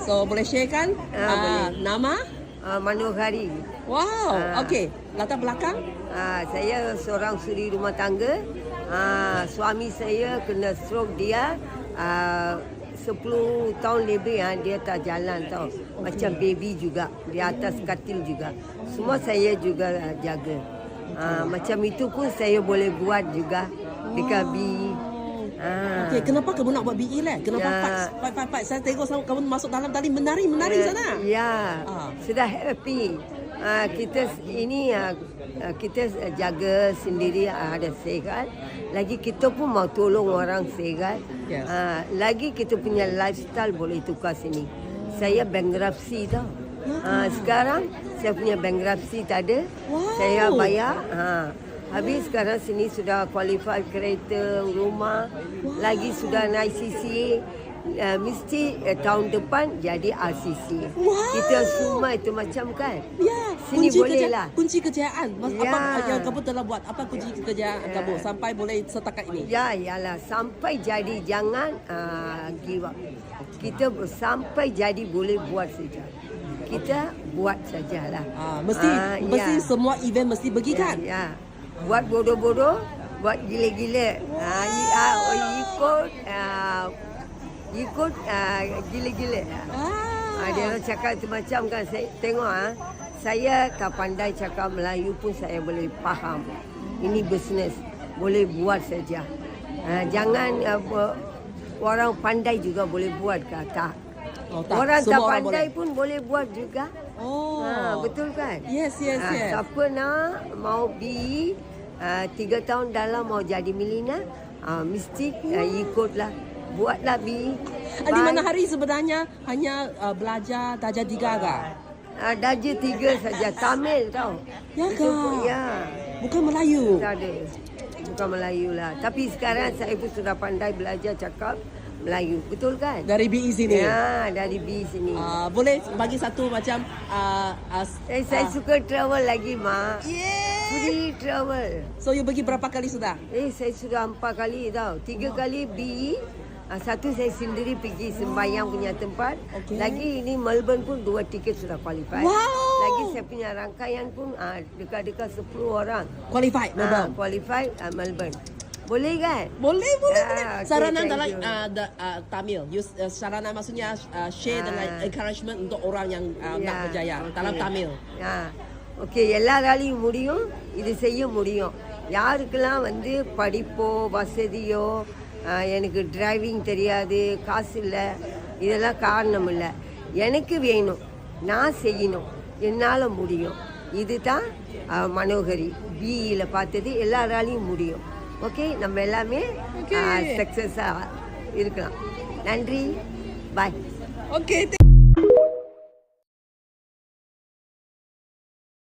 So boleh share kan? Boleh. Nama? Manohari. Wow. Okey. Latar belakang? Saya seorang suri rumah tangga. Suami saya kena stroke dia 10 tahun lebih dia tak jalan tau. Macam baby juga. Di atas katil juga. Semua saya juga jaga. Macam itu pun saya boleh buat juga dekat BE. Okey, kenapa kamu nak buat BE lah? Kenapa fight? Saya tengok kamu masuk dalam tadi menari sana. Ya, sudah happy. Kita ini kita jaga sendiri ada sihat. Lagi kita pun mau tolong orang sihat. Yes. Lagi kita punya lifestyle boleh tukar sini. Saya bankruptcy tau. Sekarang saya punya bankruptcy tak ada. Wow. Saya bayar. Habis sekarang sini sudah qualified kereta, rumah. Lagi sudah naik CCA. Mesti tahun depan jadi RCC. Wow. Kita semua itu macam kan. Ya, Sini boleh lah. Kunci kejayaan. Ya. Apa yang kamu telah buat? Apa kunci kejayaan kamu sampai boleh setakat ini? Ya, iyalah. Sampai jadi jangan give up. Kita sampai jadi boleh buat saja. Kita buat sajalah. Mesti semua event mesti pergi kan? Ya. Buat bodoh-bodoh, buat gila-gila. Ikut gila-gila. Dia orang cakap itu macam kan. Saya tengok saya tak pandai cakap Melayu pun saya boleh faham. Ini bisnes, boleh buat saja. Jangan orang pandai juga boleh buat ke tak. Orang tak pandai pun boleh buat juga. Betul kan? Yes. Siapa nak mau BE 3 tahun dalam mau jadi milioner, mesti ikutlah. Buatlah BE. Di mana hari sebenarnya hanya belajar darjah 3 ke? Darjah 3 saja. Tamil tau. Ya ke? Ya. Bukan Melayu? Tak ada. Bukan Melayu lah. Tapi sekarang saya pun sudah pandai belajar cakap Melayu. Betul kan? Dari BE sini? Ya, dari BE sini. Boleh bagi satu macam... saya suka travel lagi, Mak. Yeah. Free travel. So, you pergi berapa kali sudah? Saya sudah 4 kali tau. 3 kali BE. Satu saya sendiri pergi sembahyang punya tempat. Lagi ini Melbourne pun 2 tiket sudah qualified. Lagi saya punya rangkaian pun dekat-dekat 10 orang. Qualified Melbourne? Qualified Melbourne. Boleh kan? Boleh. Sarana dalam Tamil. Sarana maksudnya share dan encouragement untuk orang yang nak berjaya dalam Tamil. எல்லாராலையும் முடியும். இது செய்ய முடியும். யாருக்கெல்லாம் படிப்போ வசதியோ எனக்கு டிரைவிங் தெரியாது, காசு இல்லை, இதெல்லாம் காரணம் இல்லை. எனக்கு வேணும், நான் செய்யணும், என்னால் முடியும். இதுதான் மனோகரி BEல பார்த்தது. எல்லாராலையும் முடியும். ஓகே, நம்ம எல்லாமே சக்ஸஸாக இருக்கலாம். நன்றி, பாய். ஓகே.